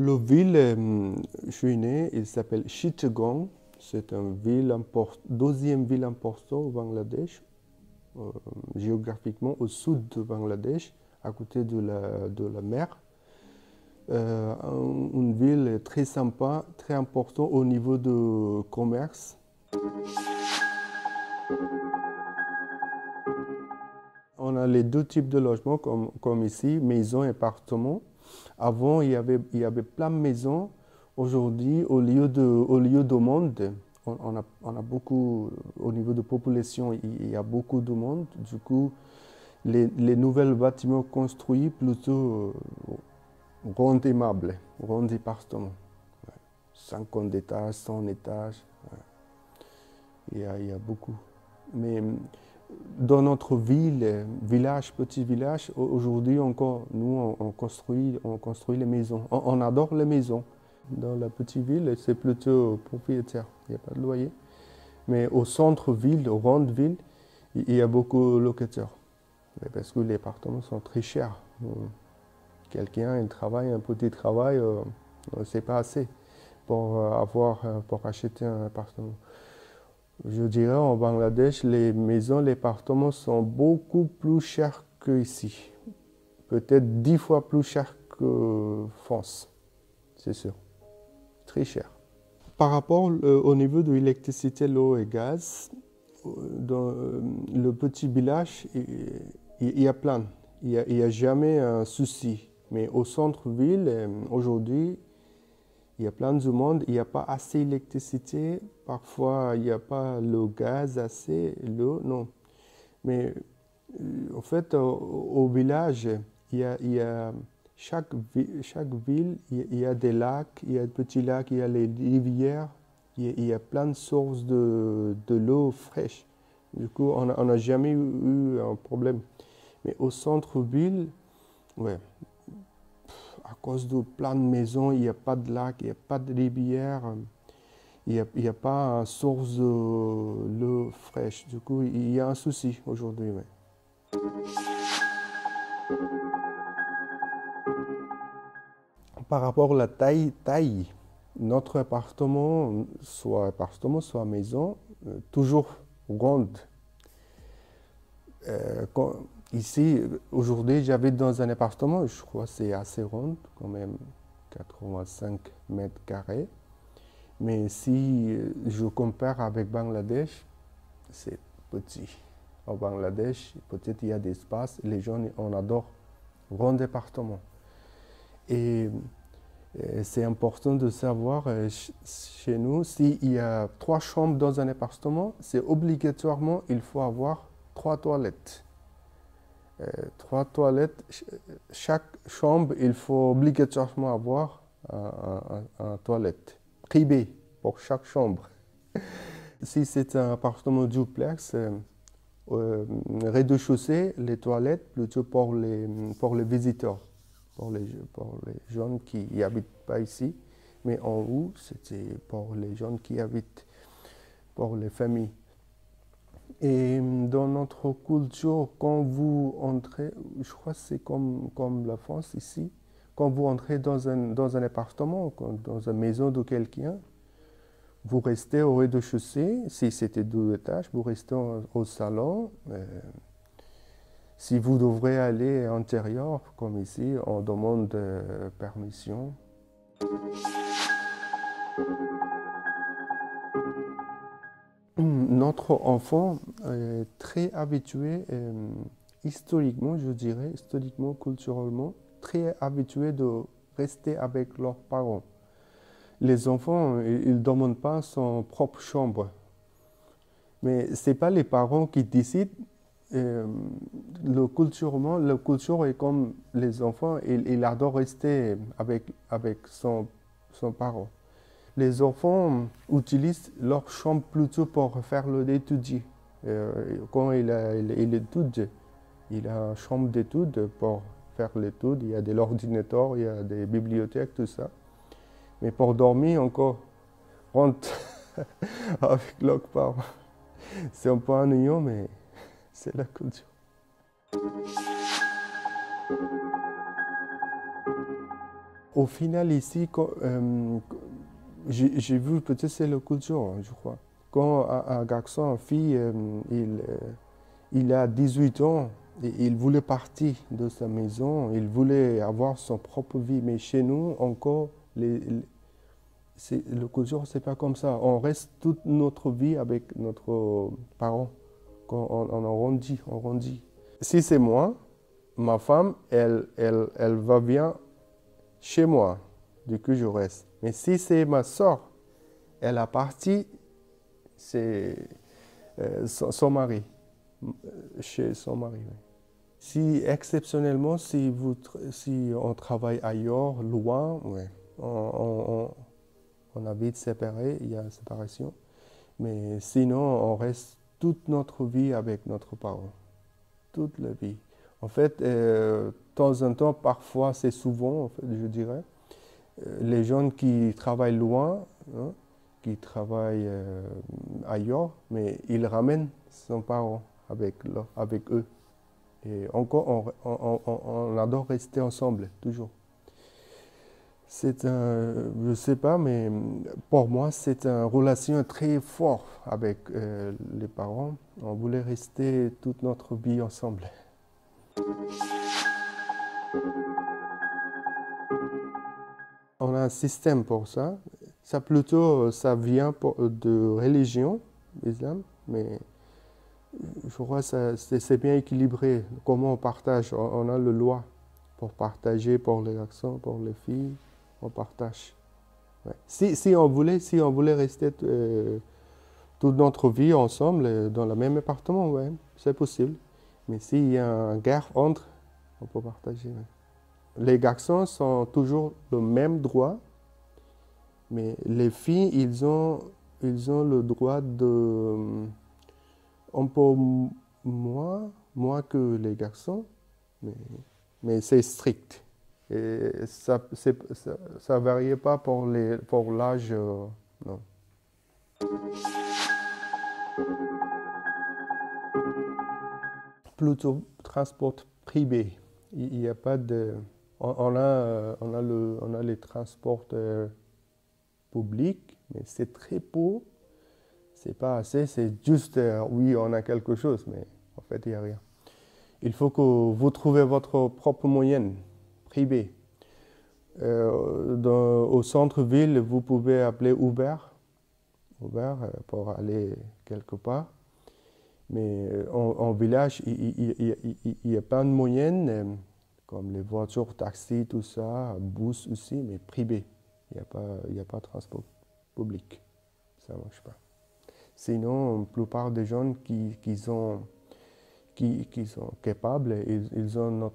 La ville je suis né, il s'appelle Chittagong. C'est une deuxième ville importante au Bangladesh, euh, géographiquement au sud du Bangladesh, à côté de la mer. Une ville très sympa, très importante au niveau du commerce. On a les deux types de logements comme ici, maison et appartement. Avant, il y avait plein de maisons. Aujourd'hui, au lieu de monde, on a beaucoup, au niveau de population, il y a beaucoup de monde. Du coup, les nouveaux bâtiments construits plutôt grands immeubles, grands appartements. 50 étages, 100 étages, ouais. Il y a beaucoup. Mais dans notre ville, village, petit village, aujourd'hui encore, nous, on construit les maisons. On adore les maisons. Dans la petite ville, c'est plutôt propriétaire. Il n'y a pas de loyer. Mais au centre-ville, aux grandes villes, il y a beaucoup de locataires. Parce que les appartements sont très chers. Quelqu'un, il travaille un petit travail, c'est pas assez pour acheter un appartement. Je dirais en Bangladesh, les maisons, les appartements sont beaucoup plus chers qu'ici. Peut-être 10 fois plus chers que France, c'est sûr. Très cher. Par rapport au niveau de l'électricité, l'eau et gaz, dans le petit village, il y a plein. Il y a jamais un souci. Mais au centre-ville, aujourd'hui, il y a plein de monde, il n'y a pas assez d'électricité, parfois il n'y a pas le gaz assez, l'eau, non. Mais en fait, au village, il y a chaque ville, il y a des lacs, il y a des petits lacs, il y a les rivières, il y a plein de sources de l'eau fraîche. Du coup, on n'a jamais eu un problème. Mais au centre-ville, ouais, à cause de plein de maisons, il n'y a pas de lac, il n'y a pas de rivière, il n'y a pas une source d'eau fraîche. Du coup, il y a un souci aujourd'hui. Ouais. Par rapport à la taille, notre appartement, soit maison, toujours grande. Ici, aujourd'hui, j'habite dans un appartement, je crois que c'est assez rond, quand même 85 mètres carrés. Mais si je compare avec Bangladesh, c'est petit. Au Bangladesh, peut-être il y a des espaces, les gens on adore grands appartements. Et c'est important de savoir chez nous, s'il y a 3 chambres dans un appartement, c'est obligatoirement, il faut avoir 3 toilettes. 3 toilettes, chaque chambre, il faut obligatoirement avoir un toilette privé pour chaque chambre. Si c'est un appartement duplex, rez-de-chaussée, les toilettes plutôt pour les visiteurs, pour les gens qui n'habitent pas ici. Mais en haut, c'était pour les gens qui habitent, pour les familles. Et dans notre culture, quand vous entrez, je crois que c'est comme la France ici, quand vous entrez dans un appartement, dans une maison de quelqu'un, vous restez au rez-de-chaussée. Si c'était 2 étages, vous restez au salon. Si vous devrez aller à l'intérieur, comme ici, on demande permission. Notre enfant est très habitué, historiquement, je dirais, historiquement, culturellement, très habitué de rester avec leurs parents. Les enfants, ils ne demandent pas son propre chambre. Mais ce n'est pas les parents qui décident. Culturellement, la culture est comme les enfants, il adore rester avec son parent. Les enfants utilisent leur chambre plutôt pour faire l'étude. Quand il étudie, il a une chambre d'étude pour faire l'étude. Il y a de l'ordinateur, il y a des bibliothèques, tout ça. Mais pour dormir encore, rentre avec leurs parents. C'est un peu ennuyant, mais c'est la culture. Au final, ici, j'ai vu, peut-être c'est le culture, hein, je crois. Quand un garçon, une fille, il a 18 ans, et il voulait partir de sa maison, il voulait avoir son propre vie. Mais chez nous, encore, le culture, c'est pas comme ça. On reste toute notre vie avec notre parents. Quand on arrondit, on arrondit. Si c'est moi, ma femme, elle va bien chez moi, du coup je reste. Mais si c'est ma soeur, elle a parti, c'est son mari, chez son mari. Oui. Si exceptionnellement, si on travaille ailleurs, loin, ouais, on habite séparés, il y a une séparation. Mais sinon, on reste toute notre vie avec notre parent, toute la vie. En fait, de temps en temps, parfois, c'est souvent, en fait, je dirais, les gens qui travaillent loin, hein, qui travaillent ailleurs, mais ils ramènent son parent avec eux. Et encore, on adore rester ensemble, toujours. C'est je ne sais pas, mais pour moi, c'est une relation très forte avec les parents. On voulait rester toute notre vie ensemble. On a un système pour ça. Ça plutôt, ça vient de religion, l'islam, mais je crois que c'est bien équilibré. Comment on partage? On a le loi pour partager pour les garçons, pour les filles, on partage. Ouais. Si on voulait rester toute notre vie ensemble dans le même appartement, ouais, c'est possible. Mais s'il y a une guerre entre, on peut partager. Ouais. Les garçons sont toujours le même droit, mais les filles, ils ont le droit de un peu moins que les garçons, mais c'est strict. Et ça varie pas pour l'âge, non. Plutôt transport privé. Il n'y a pas de... on a les transports publics, mais c'est très peu. C'est pas assez, c'est juste, oui, on a quelque chose, mais en fait, il n'y a rien. Il faut que vous trouviez votre propre moyen privé. Au centre-ville, vous pouvez appeler Uber pour aller quelque part. Mais en village, il n'y a pas de moyens, comme les voitures, taxis, tout ça, bus aussi, mais privé. Il n'y a pas de transport public. Ça ne marche pas. Sinon, la plupart des gens qui sont capables, ils ont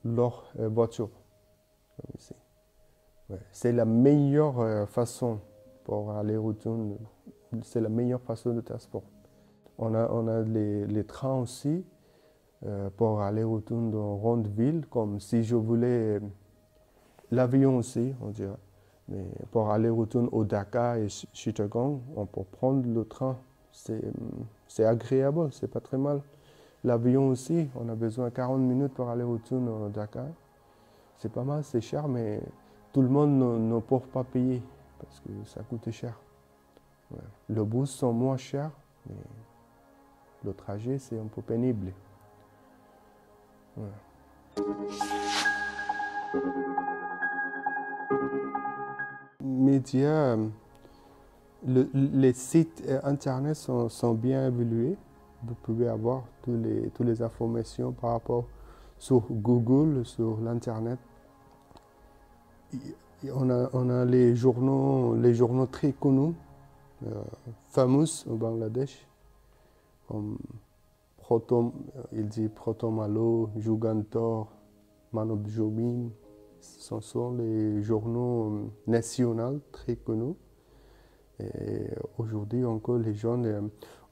leur voiture. Ouais. C'est la meilleure façon pour aller retourner. C'est la meilleure façon de transport. On a les trains aussi pour aller retourner dans grande ville, comme si je voulais l'avion aussi, on dirait. Mais pour aller retourner au Dakar et Chittagong, on peut prendre le train. C'est agréable, c'est pas très mal. L'avion aussi, on a besoin de 40 minutes pour aller retourner au Dakar. C'est pas mal, c'est cher, mais tout le monde ne peut pas payer parce que ça coûte cher. Ouais. Le bus sont moins chers, mais le trajet, c'est un peu pénible. Ouais. Médias, les sites internet sont bien évolués. Vous pouvez avoir toutes les informations par rapport sur Google, sur l'internet. On a les journaux très connus, fameux au Bangladesh, comme il dit Protomalo, Jugantor, Manobjomin. Ce sont les journaux nationaux très connus. Et aujourd'hui encore, les gens,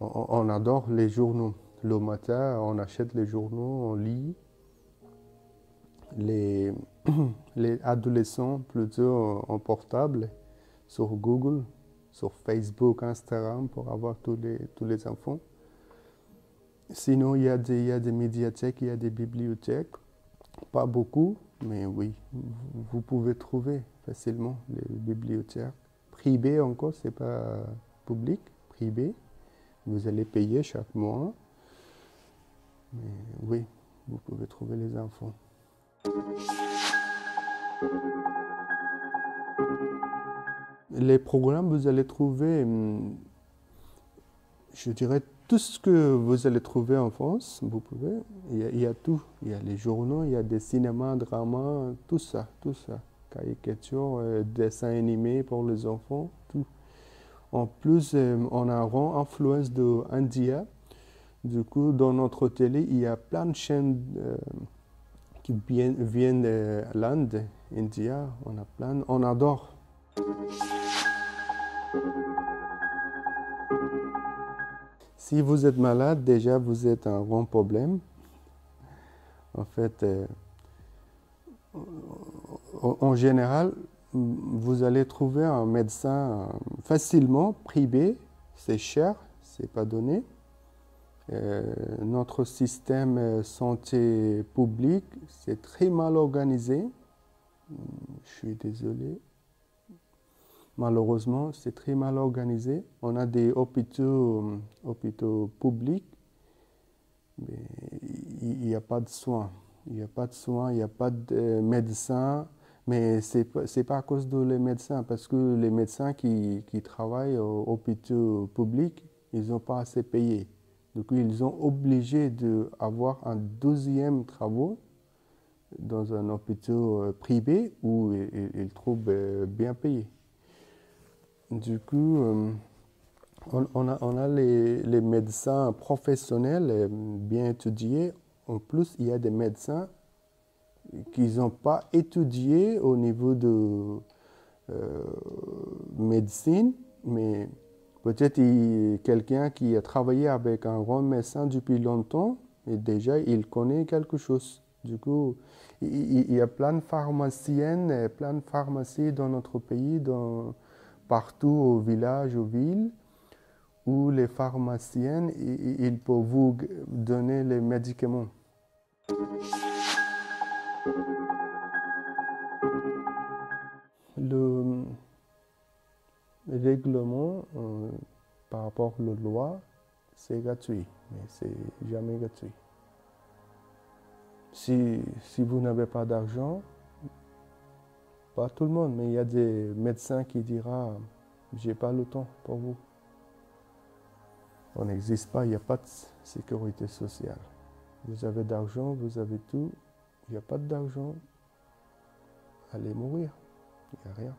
on adore les journaux. Le matin, on achète les journaux, on lit. Les adolescents, plutôt en portable, sur Google, sur Facebook, Instagram, pour avoir tous les enfants. Sinon, il y a des médiathèques, il y a des bibliothèques. Pas beaucoup, mais oui, vous pouvez trouver facilement les bibliothécaires. Privé encore, c'est pas public, privé. Vous allez payer chaque mois. Mais oui, vous pouvez trouver les infos. Les programmes, vous allez trouver, je dirais, tout ce que vous allez trouver en France, vous pouvez. Il y a tout. Il y a les journaux, il y a des cinémas, dramas, tout ça, tout ça. Caricature, dessins animés pour les enfants, tout. En plus, on a une grande influence de India. Du coup, dans notre télé, il y a plein de chaînes qui viennent de l'Inde, India. On a plein, on adore. Si vous êtes malade, déjà, vous êtes un grand problème. En fait, en général, vous allez trouver un médecin facilement, privé. C'est cher, c'est pas donné. Notre système santé publique, c'est très mal organisé. Je suis désolé. Malheureusement, c'est très mal organisé. On a des hôpitaux publics, mais il n'y a pas de soins. Il n'y a pas de soins, il n'y a pas de médecins. Mais ce n'est pas à cause des médecins, parce que les médecins qui travaillent aux hôpitaux publics, ils n'ont pas assez payé. Donc, ils sont obligés d'avoir un deuxième travail dans un hôpital privé où ils trouvent bien payé. Du coup, on a les médecins professionnels bien étudiés. En plus, il y a des médecins qui n'ont pas étudié au niveau de médecine, mais peut-être quelqu'un qui a travaillé avec un grand médecin depuis longtemps et déjà il connaît quelque chose. Du coup, il y a plein de pharmaciennes et plein de pharmacies dans notre pays, partout au village, aux villes, où les pharmaciennes, ils peuvent vous donner les médicaments. Le règlement par rapport à la loi, c'est gratuit, mais c'est jamais gratuit. Si vous n'avez pas d'argent, pas tout le monde, mais il y a des médecins qui diront j'ai pas le temps pour vous. On n'existe pas, il n'y a pas de sécurité sociale. Vous avez d'argent, vous avez tout, il n'y a pas d'argent, allez mourir, il n'y a rien.